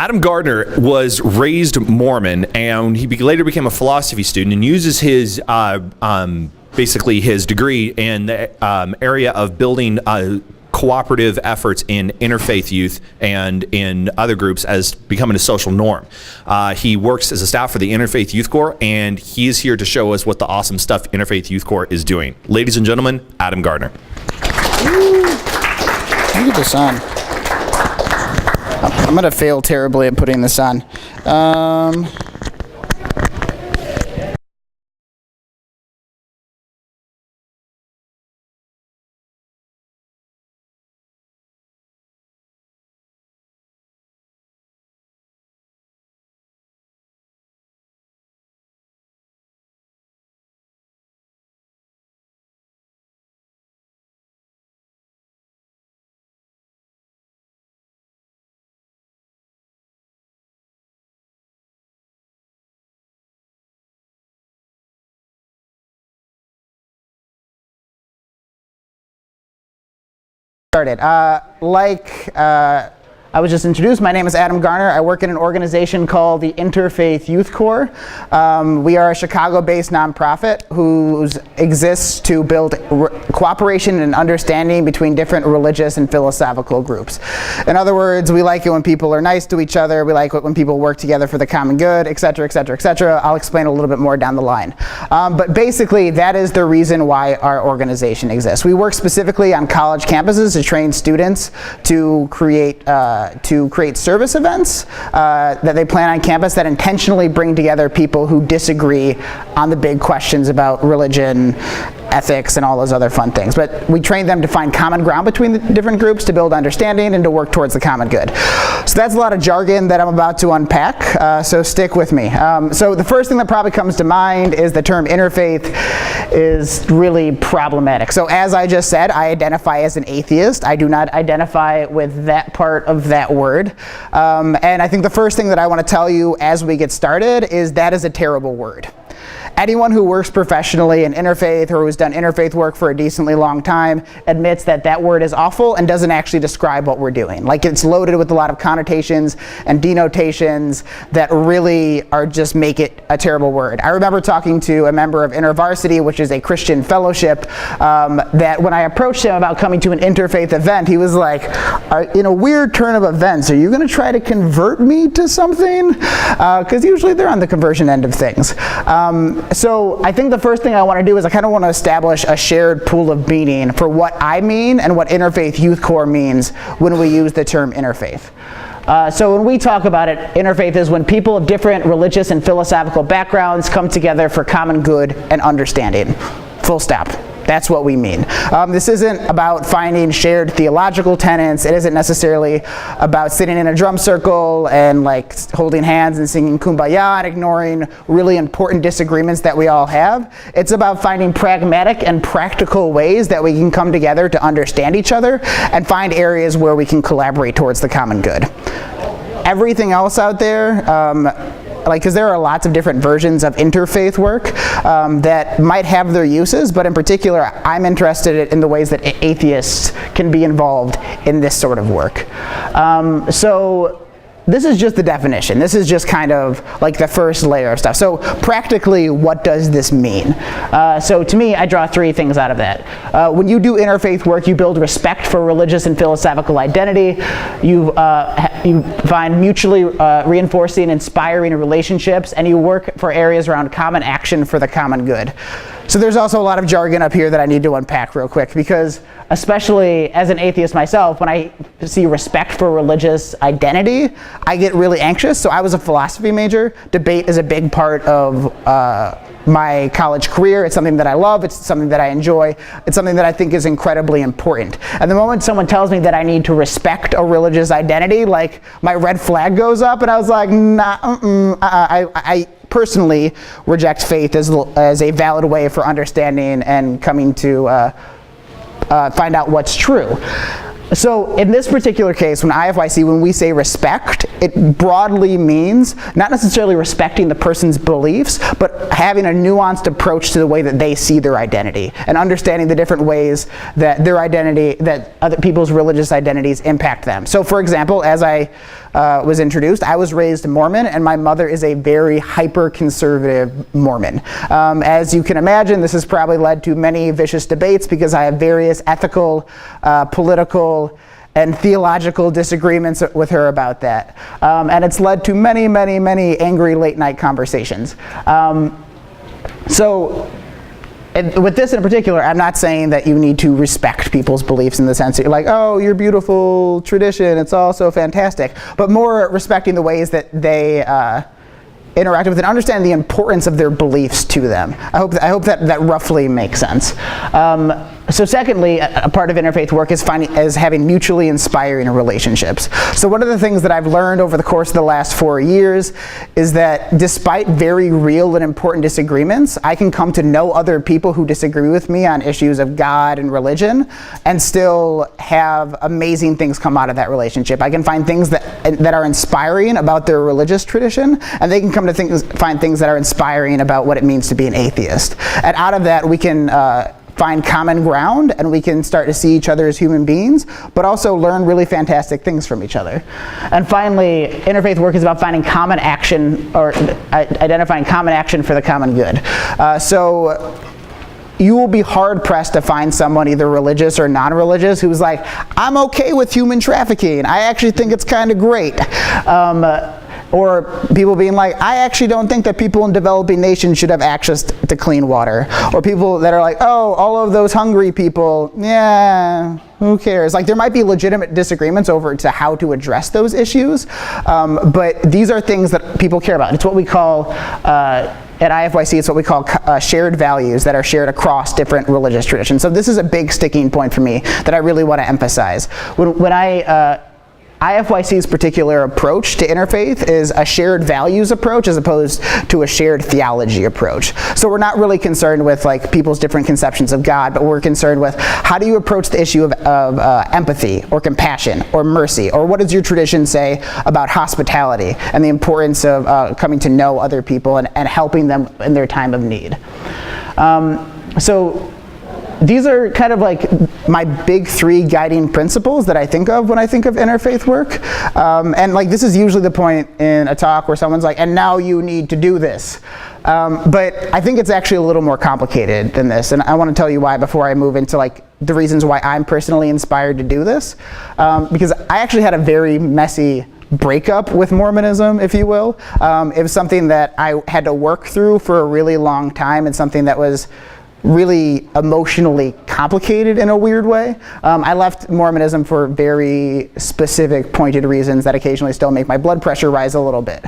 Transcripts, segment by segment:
Adam Garner was raised Mormon, and he later became a philosophy student and uses his basically his degree in the area of building cooperative efforts in interfaith youth and in other groups as becoming a social norm. He works as a staff for the Interfaith Youth Corps, and he is here to show us what the awesome stuff Interfaith Youth Corps is doing. Ladies and gentlemen, Adam Garner. Look at this on. I'm going to fail terribly at putting this on. Started. I was just introduced, my name is Adam Garner. I work in an organization called the Interfaith Youth Corps. We are a Chicago-based nonprofit who exists to build cooperation and understanding between different religious and philosophical groups. In other words, we like it when people are nice to each other, we like it when people work together for the common good, etc., etc., etc. I'll explain a little bit more down the line. But basically, that is the reason why our organization exists. We work specifically on college campuses to train students to create service events that they plan on campus that intentionally bring together people who disagree on the big questions about religion, ethics, and all those other fun things. But we train them to find common ground between the different groups, to build understanding, and to work towards the common good. So that's a lot of jargon that I'm about to unpack, so stick with me. So the first thing that probably comes to mind is the term interfaith is really problematic. So as I just said, I identify as an atheist. I do not identify with that part of that word. And I think the first thing that I want to tell you as we get started is that is a terrible word. Anyone who works professionally in interfaith or who's done interfaith work for a decently long time admits that that word is awful and doesn't actually describe what we're doing. Like, it's loaded with a lot of connotations and denotations that really are just make it a terrible word. I remember talking to a member of InterVarsity, which is a Christian fellowship, that when I approached him about coming to an interfaith event, he was like, in a weird turn of events, are you going to try to convert me to something? Because usually they're on the conversion end of things. So I think the first thing I want to do is I kind of want to establish a shared pool of meaning for what I mean and what Interfaith Youth Corps means when we use the term interfaith. So when we talk about it, interfaith is when people of different religious and philosophical backgrounds come together for common good and understanding. Full stop. That's what we mean. This isn't about finding shared theological tenets. It isn't necessarily about sitting in a drum circle and like holding hands and singing Kumbaya and ignoring really important disagreements that we all have. It's about finding pragmatic and practical ways that we can come together to understand each other and find areas where we can collaborate towards the common good. Everything else out there, because there are lots of different versions of interfaith work that might have their uses, but in particular, I'm interested in the ways that atheists can be involved in this sort of work. So this is just the definition. This is just kind of like the first layer of stuff. So practically, what does this mean? So to me, I draw three things out of that. When you do interfaith work, you build respect for religious and philosophical identity. You find mutually reinforcing, inspiring relationships, and you work for areas around common action for the common good. So there's also a lot of jargon up here that I need to unpack real quick, because especially as an atheist myself, when I see respect for religious identity, I get really anxious. So I was a philosophy major. Debate is a big part of my college career. It's something that I love. It's something that I enjoy. It's something that I think is incredibly important. And the moment someone tells me that I need to respect a religious identity, like my red flag goes up, and I was like, nah, I personally reject faith as a valid way for understanding and coming to find out what's true. So in this particular case, when we say respect, it broadly means not necessarily respecting the person's beliefs, but having a nuanced approach to the way that they see their identity and understanding the different ways that their identity, that other people's religious identities impact them. So for example, as I was introduced. I was raised Mormon, and my mother is a very hyper-conservative Mormon. As you can imagine, this has probably led to many vicious debates because I have various ethical, political, and theological disagreements with her about that. And it's led to many, many, many angry late-night conversations. And with this in particular, I'm not saying that you need to respect people's beliefs in the sense that you're like, oh, your beautiful tradition, it's all so fantastic, but more respecting the ways that they interact with and understand the importance of their beliefs to them. I hope that roughly makes sense. So secondly, a part of interfaith work is having mutually inspiring relationships. So one of the things that I've learned over the course of the last 4 years is that despite very real and important disagreements, I can come to know other people who disagree with me on issues of God and religion and still have amazing things come out of that relationship. I can find things that are inspiring about their religious tradition, and they can come to find things that are inspiring about what it means to be an atheist. And out of that, we can find common ground, and we can start to see each other as human beings, but also learn really fantastic things from each other. And finally, interfaith work is about finding common action, or identifying common action for the common good. So you will be hard-pressed to find someone either religious or non-religious who's like, I'm okay with human trafficking, I actually think it's kind of great. Or people being like, I actually don't think that people in developing nations should have access to clean water. Or people that are like, oh, all of those hungry people, yeah, who cares? Like, there might be legitimate disagreements over to how to address those issues, but these are things that people care about. It's what we call, at IFYC, it's what we call shared values that are shared across different religious traditions. So this is a big sticking point for me that I really want to emphasize. IFYC's particular approach to interfaith is a shared values approach as opposed to a shared theology approach. So we're not really concerned with like people's different conceptions of God, but we're concerned with how do you approach the issue of empathy or compassion or mercy, or what does your tradition say about hospitality and the importance of coming to know other people and helping them in their time of need. So these are kind of like my big 3 guiding principles that I think of when I think of interfaith work. And like this is usually the point in a talk where someone's like, and now you need to do this. But I think it's actually a little more complicated than this. And I want to tell you why before I move into like the reasons why I'm personally inspired to do this. Because I actually had a very messy breakup with Mormonism, if you will. It was something that I had to work through for a really long time, and something that was really emotionally complicated in a weird way. I left Mormonism for very specific, pointed reasons that occasionally still make my blood pressure rise a little bit.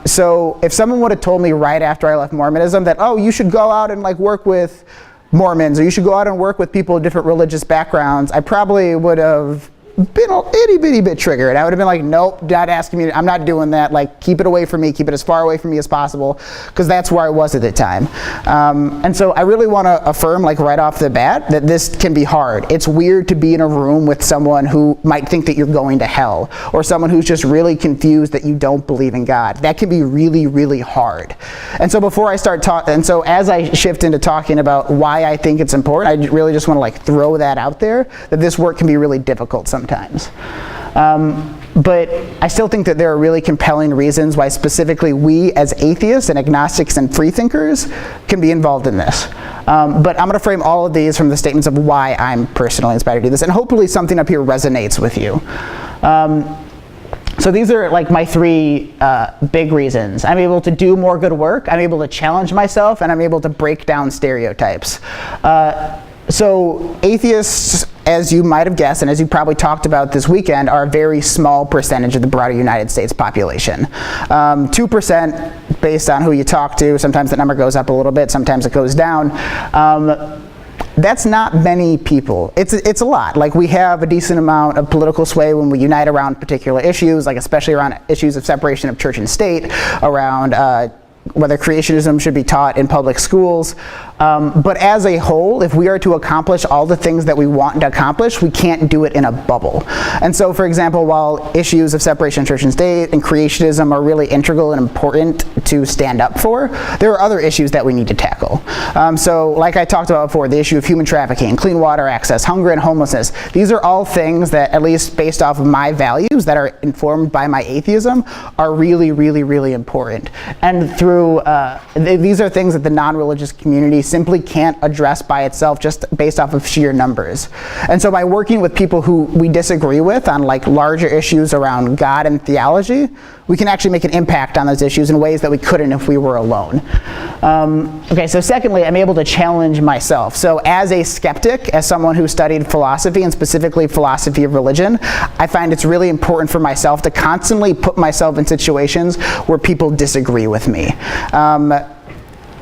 So if someone would have told me right after I left Mormonism that, oh, you should go out and like work with Mormons, or you should go out and work with people of different religious backgrounds, I probably would have been a itty bitty bit triggered. I would have been like, nope, not asking me, I'm not doing that. Like, keep it away from me, keep it as far away from me as possible, because that's where I was at the time. And so I really want to affirm, like right off the bat, that this can be hard. It's weird to be in a room with someone who might think that you're going to hell, or someone who's just really confused that you don't believe in God. That can be really, really hard. And so before I start talking, and so as I shift into talking about why I think it's important, I really just want to like throw that out there, that this work can be really difficult sometimes. But I still think that there are really compelling reasons why specifically we as atheists and agnostics and freethinkers can be involved in this. But I'm going to frame all of these from the statements of why I'm personally inspired to do this, and hopefully something up here resonates with you. So these are like my 3 big reasons. I'm able to do more good work, I'm able to challenge myself, and I'm able to break down stereotypes. So atheists, as you might have guessed, and as you probably talked about this weekend, are a very small percentage of the broader United States population. 2% based on who you talk to. Sometimes that number goes up a little bit, sometimes it goes down. That's not many people. It's a lot. Like, we have a decent amount of political sway when we unite around particular issues, like especially around issues of separation of church and state, around whether creationism should be taught in public schools, But as a whole, if we are to accomplish all the things that we want to accomplish, we can't do it in a bubble. And so, for example, while issues of separation of church and state and creationism are really integral and important to stand up for, there are other issues that we need to tackle. So like I talked about before, the issue of human trafficking, clean water access, hunger and homelessness, these are all things that, at least based off of my values that are informed by my atheism, are really, really, really important. And through, these are things that the non-religious community simply can't address by itself just based off of sheer numbers. And so by working with people who we disagree with on like larger issues around God and theology, we can actually make an impact on those issues in ways that we couldn't if we were alone. Okay, so secondly, I'm able to challenge myself. So as a skeptic, as someone who studied philosophy and specifically philosophy of religion, I find it's really important for myself to constantly put myself in situations where people disagree with me.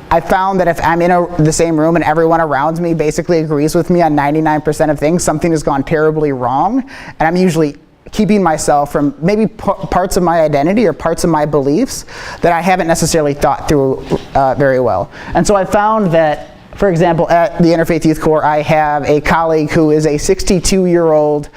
I found that if I'm in the same room and everyone around me basically agrees with me on 99% of things, something has gone terribly wrong, and I'm usually keeping myself from maybe parts of my identity or parts of my beliefs that I haven't necessarily thought through very well. And so I found that, for example, at the Interfaith Youth Corps, I have a colleague who is a 62-year-old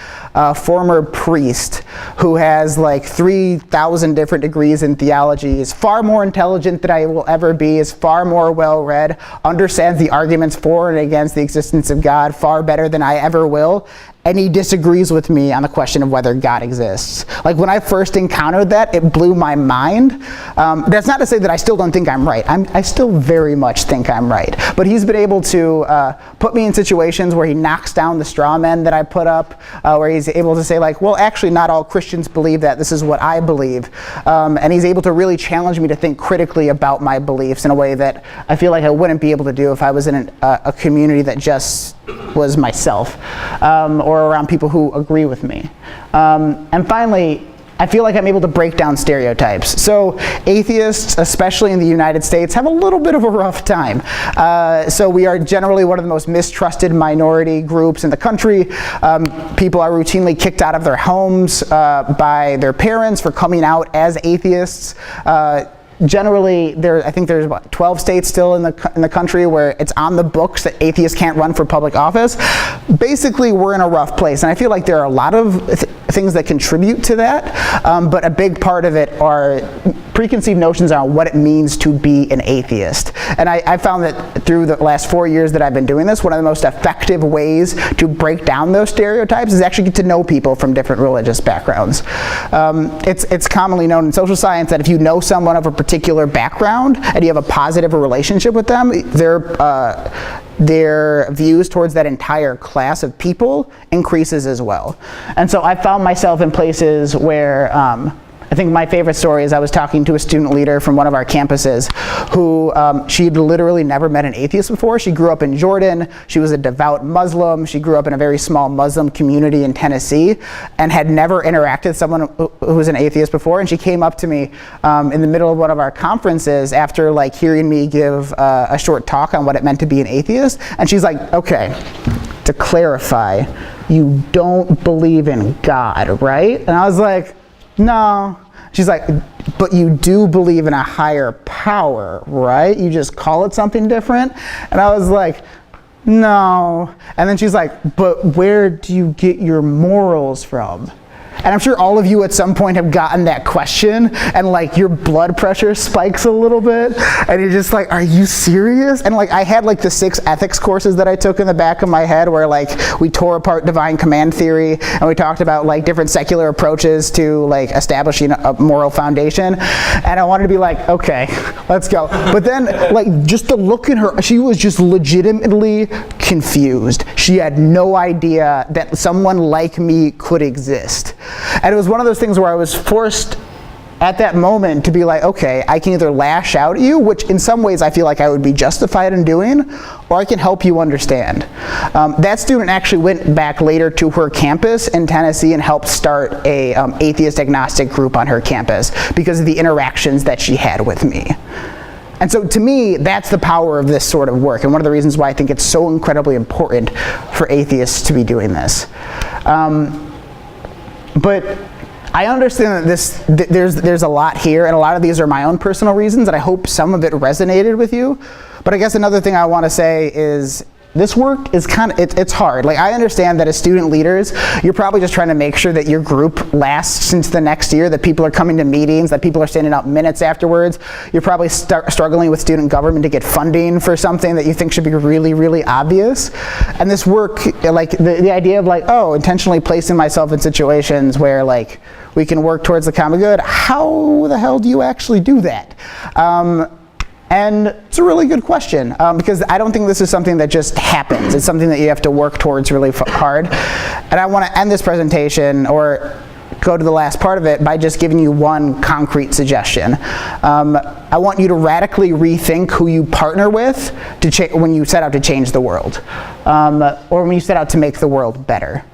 former priest who has like 3,000 different degrees in theology, is far more intelligent than I will ever be, is far more well-read, understands the arguments for and against the existence of God far better than I ever will, and he disagrees with me on the question of whether God exists. Like when I first encountered that, it blew my mind. That's not to say that I still don't think I'm right. I still very much think I'm right. But he's been able to put me in situations where he knocks down the straw men that I put up, where he's able to say like, well, actually not all Christians believe that. This is what I believe. And he's able to really challenge me to think critically about my beliefs in a way that I feel like I wouldn't be able to do if I was in a community that just was myself, or around people who agree with me. And finally, I feel like I'm able to break down stereotypes. So atheists, especially in the United States, have a little bit of a rough time. So we are generally one of the most mistrusted minority groups in the country. People are routinely kicked out of their homes by their parents for coming out as atheists. Generally, I think there's what, 12 states still in the country where it's on the books that atheists can't run for public office. Basically, we're in a rough place, and I feel like there are a lot of things that contribute to that, but a big part of it are preconceived notions on what it means to be an atheist. And I found that through the last 4 years that I've been doing this, one of the most effective ways to break down those stereotypes is actually get to know people from different religious backgrounds. It's commonly known in social science that if you know someone of a particular background and you have a positive relationship with them, their views towards that entire class of people increases as well. And so I found myself in places where I think my favorite story is I was talking to a student leader from one of our campuses who she'd literally never met an atheist before. She grew up in Jordan. She was a devout Muslim. She grew up in a very small Muslim community in Tennessee and had never interacted with someone who was an atheist before. And she came up to me in the middle of one of our conferences after like hearing me give a short talk on what it meant to be an atheist. And she's like, okay, to clarify, you don't believe in God, right? And I was like, no. She's like, but you do believe in a higher power, right? You just call it something different? And I was like, no. And then she's like, but where do you get your morals from? And I'm sure all of you at some point have gotten that question and like your blood pressure spikes a little bit and you're just like, are you serious? And like I had like the 6 ethics courses that I took in the back of my head where like we tore apart divine command theory and we talked about like different secular approaches to like establishing a moral foundation. And I wanted to be like, okay, let's go. But then like just the look in her, she was just legitimately confused. She had no idea that someone like me could exist. And it was one of those things where I was forced at that moment to be like, okay, I can either lash out at you, which in some ways I feel like I would be justified in doing, or I can help you understand. That student actually went back later to her campus in Tennessee and helped start a atheist agnostic group on her campus because of the interactions that she had with me. And so to me, that's the power of this sort of work, and one of the reasons why I think it's so incredibly important for atheists to be doing this. But I understand that there's a lot here, and a lot of these are my own personal reasons, and I hope some of it resonated with you. But I guess another thing I want to say is this work is it's hard. Like, I understand that as student leaders, you're probably just trying to make sure that your group lasts into the next year, that people are coming to meetings, that people are sending out minutes afterwards. You're probably struggling with student government to get funding for something that you think should be really, really obvious. And this work, like the idea of like, oh, intentionally placing myself in situations where like we can work towards the common good, how the hell do you actually do that? And it's a really good question, because I don't think this is something that just happens. It's something that you have to work towards really hard. And I want to end this presentation, or go to the last part of it, by just giving you one concrete suggestion. I want you to radically rethink who you partner with when you set out to change the world, or when you set out to make the world better.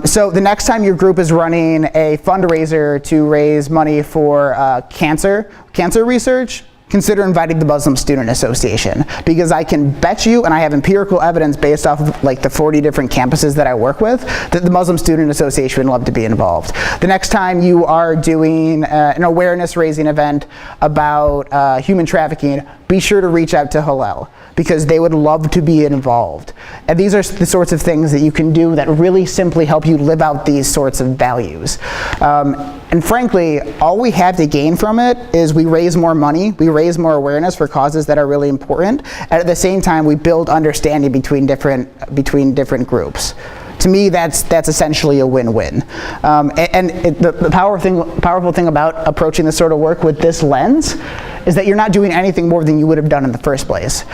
So the next time your group is running a fundraiser to raise money for cancer research, consider inviting the Muslim Student Association, because I can bet you, and I have empirical evidence based off of like the 40 different campuses that I work with, that the Muslim Student Association would love to be involved. The next time you are doing an awareness raising event about human trafficking, be sure to reach out to Hillel, because they would love to be involved. And these are the sorts of things that you can do that really simply help you live out these sorts of values. And frankly, all we have to gain from it is we raise more money, we raise more awareness for causes that are really important, and at the same time we build understanding between different groups. To me, that's essentially a win-win. The powerful thing about approaching this sort of work with this lens is that you're not doing anything more than you would have done in the first place.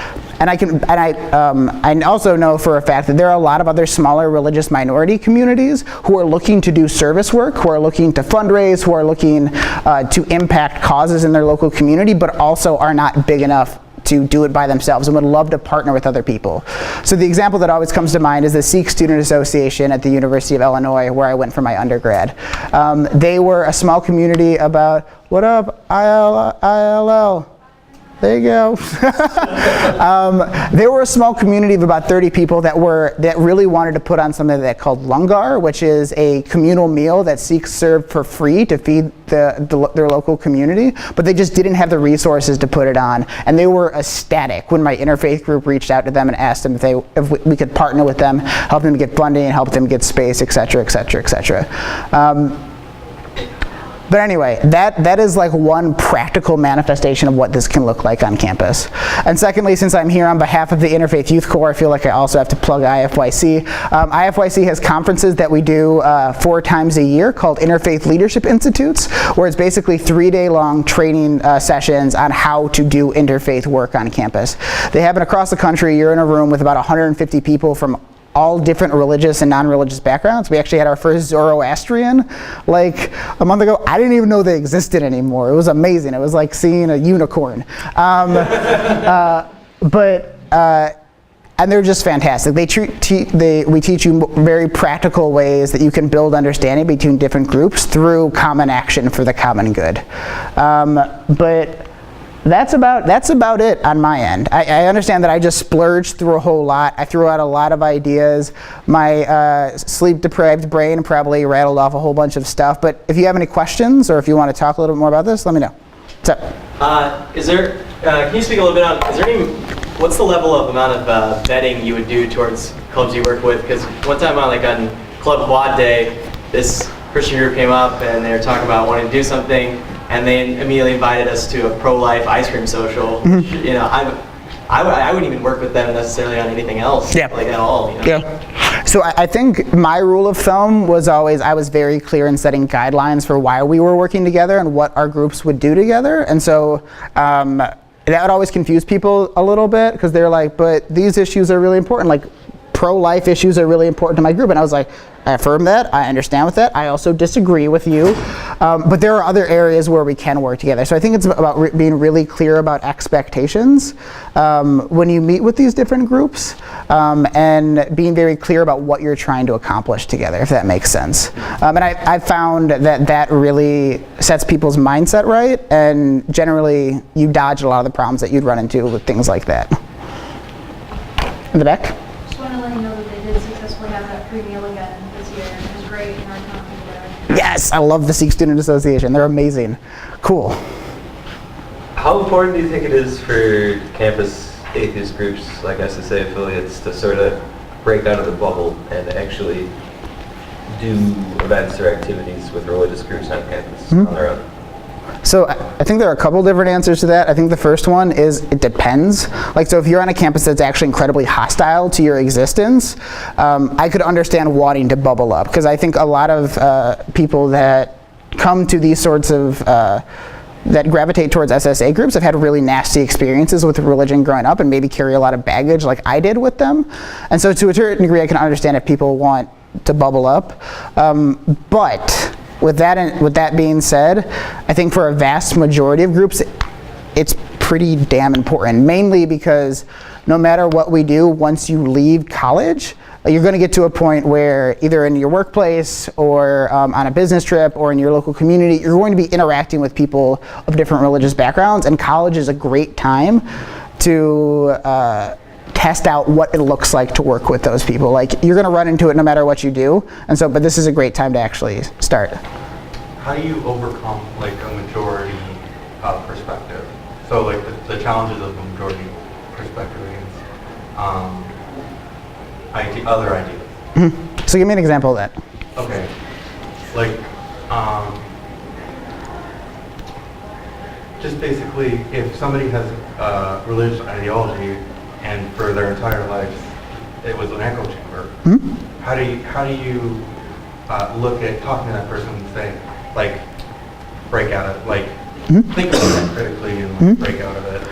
And I also know for a fact that there are a lot of other smaller religious minority communities who are looking to do service work, who are looking to fundraise, who are looking to impact causes in their local community, but also are not big enough to do it by themselves and would love to partner with other people. So the example that always comes to mind is the Sikh Student Association at the University of Illinois, where I went for my undergrad. They were a small community about, what up, ILL? There you go. They were a small community of about 30 people that really wanted to put on something they called langar, which is a communal meal that Sikhs served for free to feed their local community, but they just didn't have the resources to put it on. And they were ecstatic when my interfaith group reached out to them and asked them if we could partner with them, help them get funding, help them get space, et cetera, et cetera, et cetera. But anyway, that is like one practical manifestation of what this can look like on campus. And secondly, since I'm here on behalf of the Interfaith Youth Corps, I feel like I also have to plug IFYC. IFYC has conferences that we do 4 times a year called Interfaith Leadership Institutes, where it's basically 3-day-long training sessions on how to do interfaith work on campus. They happen across the country. You're in a room with about 150 people from all different religious and non-religious backgrounds. We actually had our first Zoroastrian like a month ago. I didn't even know they existed anymore. It was amazing. It was like seeing a unicorn. And they're just fantastic. We teach you very practical ways that you can build understanding between different groups through common action for the common good. But that's about it on my end. I understand that I just splurged through a whole lot. I threw out a lot of ideas. My sleep-deprived brain probably rattled off a whole bunch of stuff. But if you have any questions, or if you want to talk a little bit more about this, let me know. What's up? Can you speak a little bit on, what's the level of amount of vetting you would do towards clubs you work with? Because one time on Club Quad Day, this Christian group came up and they were talking about wanting to do something, and they immediately invited us to a pro-life ice cream social. Mm-hmm. You know, I wouldn't even work with them necessarily on anything else, at all. You know? Yeah. So I think my rule of thumb was always, I was very clear in setting guidelines for why we were working together and what our groups would do together. And so that would always confuse people a little bit, because they're like, but these issues are really important. Like, pro-life issues are really important to my group. And I was like, I affirm that, I understand with that, I also disagree with you, but there are other areas where we can work together. So I think it's about being really clear about expectations when you meet with these different groups, and being very clear about what you're trying to accomplish together, if that makes sense. And I found that really sets people's mindset right, and generally you dodge a lot of the problems that you'd run into with things like that. In the back? Just want to let you know that they did successfully have that free meal again this year. It was great in our town. Yes, I love the Sikh Student Association. They're amazing. Cool. How important do you think it is for campus atheist groups, like SSA affiliates, to sort of break out of the bubble and actually do events or activities with religious groups on campus on their own? So I think there are a couple different answers to that. I think the first one is it depends. Like, so if you're on a campus that's actually incredibly hostile to your existence, I could understand wanting to bubble up, because I think a lot of people that come to these sorts of that gravitate towards SSA groups have had really nasty experiences with religion growing up and maybe carry a lot of baggage like I did with them. And so to a certain degree I can understand if people want to bubble up. But with that being said, I think for a vast majority of groups, it's pretty damn important, mainly because no matter what we do, once you leave college, you're going to get to a point where either in your workplace or on a business trip or in your local community, you're going to be interacting with people of different religious backgrounds, and college is a great time to test out what it looks like to work with those people. Like, you're going to run into it no matter what you do, and so, but this is a great time to actually start. How do you overcome like a majority perspective? So like the challenges of a majority perspective against other ideas. Mm-hmm. So give me an example of that. Okay, like just basically, if somebody has a religious ideology and for their entire lives it was an echo chamber, how do you look at talking to that person and say, like, break out of, like, think about that critically and like, break out of it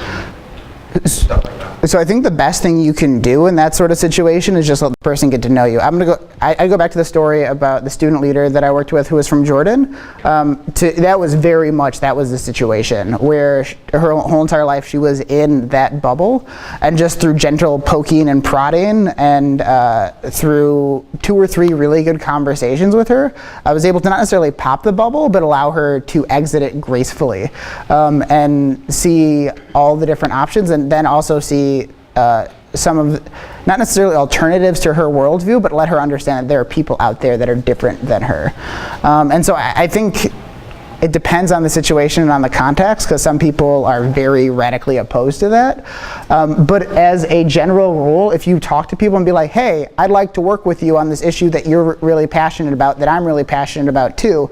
and stuff like that? So I think the best thing you can do in that sort of situation is just let the person get to know you. I go back to the story about the student leader that I worked with who was from Jordan. That was the situation where her whole entire life she was in that bubble, and just through gentle poking and prodding and through 2 or 3 really good conversations with her, I was able to not necessarily pop the bubble, but allow her to exit it gracefully and see all the different options, and then also see some of, not necessarily alternatives to her worldview, but let her understand that there are people out there that are different than her. And so I think it depends on the situation and on the context, because some people are very radically opposed to that. But as a general rule, if you talk to people and be like, hey, I'd like to work with you on this issue that you're really passionate about, that I'm really passionate about too,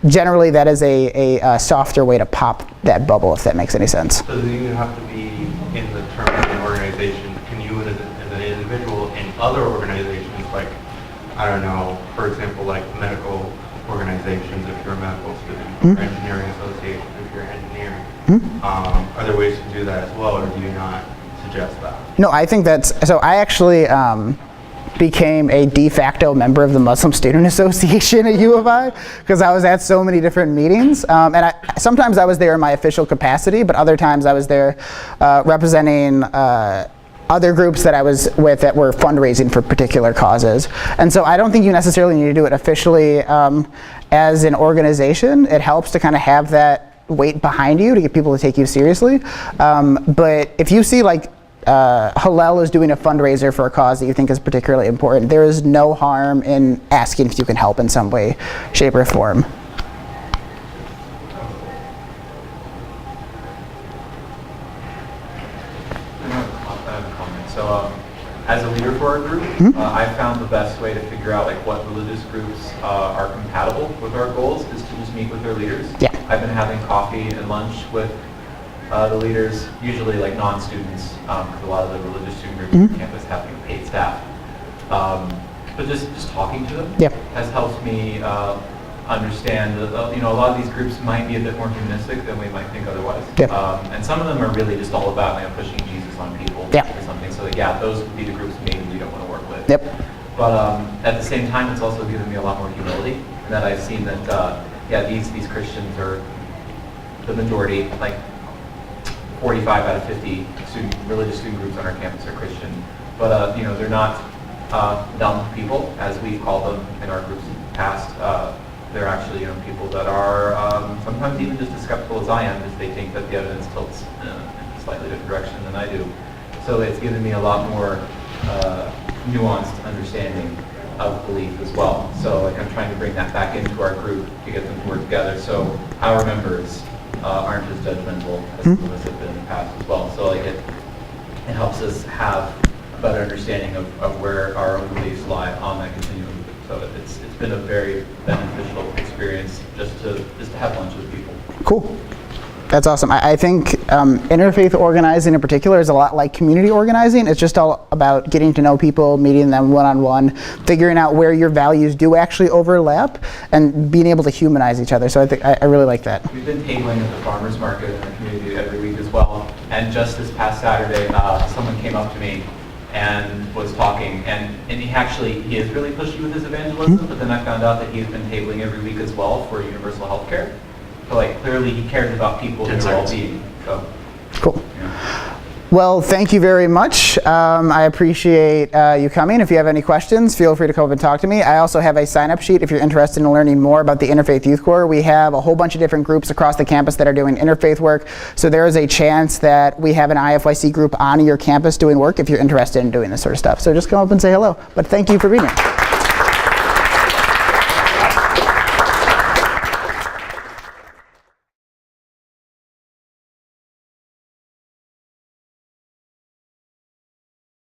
generally that is a softer way to pop that bubble, if that makes any sense. So do you have to be in the terms of an organization? Can you as an individual in other organizations, like, I don't know, for example, like medical organizations if you're a medical student, or engineering associations if you're engineering, are there ways to do that as well, or do you not suggest that? No, I think so I actually became a de facto member of the Muslim Student Association at U of I, because I was at so many different meetings, and sometimes I was there in my official capacity, but other times I was there representing other groups that I was with that were fundraising for particular causes. And so I don't think you necessarily need to do it officially as an organization. It helps to kind of have that weight behind you to get people to take you seriously. But if you see like Hillel is doing a fundraiser for a cause that you think is particularly important, there is no harm in asking if you can help in some way, shape, or form. So as a leader for our group, I found the best way to figure out like what religious groups are compatible with our goals is to just meet with their leaders. Yeah. I've been having coffee and lunch with the leaders, usually like non-students, because a lot of the religious student groups on campus have paid staff. But just talking to them has helped me understand that, a lot of these groups might be a bit more humanistic than we might think otherwise. And some of them are really just all about pushing Jesus on people or something. So those would be the groups maybe we don't want to work with. But at the same time, it's also given me a lot more humility, that I've seen that these Christians are the majority, like 45 out of 50 religious student groups on our campus are Christian. But they're not dumb people, as we call them in our groups in the past. They're actually people that are sometimes even just as skeptical as I am, because they think that the evidence tilts in a slightly different direction than I do. So it's given me a lot more nuanced understanding of belief as well. So I'm trying to bring that back into our group to get them to work together, so our members aren't as judgmental as some of us have been in the past as well. So it helps us have a better understanding of where our own beliefs lie on that continuum. So it's been a very beneficial experience just to have lunch with people. Cool. That's awesome. I think interfaith organizing in particular is a lot like community organizing. It's just all about getting to know people, meeting them one-on-one, figuring out where your values do actually overlap, and being able to humanize each other. So I think I really like that. We've been tabling at the farmers market in the community every week as well. And just this past Saturday, someone came up to me and was talking, and he is really pushy with his evangelism, but then I found out that he has been tabling every week as well for universal health care. So clearly he cares about people and their well-being. So, cool. Yeah. Well, thank you very much. I appreciate you coming. If you have any questions, feel free to come up and talk to me. I also have a sign-up sheet if you're interested in learning more about the Interfaith Youth Corps. We have a whole bunch of different groups across the campus that are doing interfaith work. So there is a chance that we have an IFYC group on your campus doing work if you're interested in doing this sort of stuff. So just come up and say hello. But thank you for being here.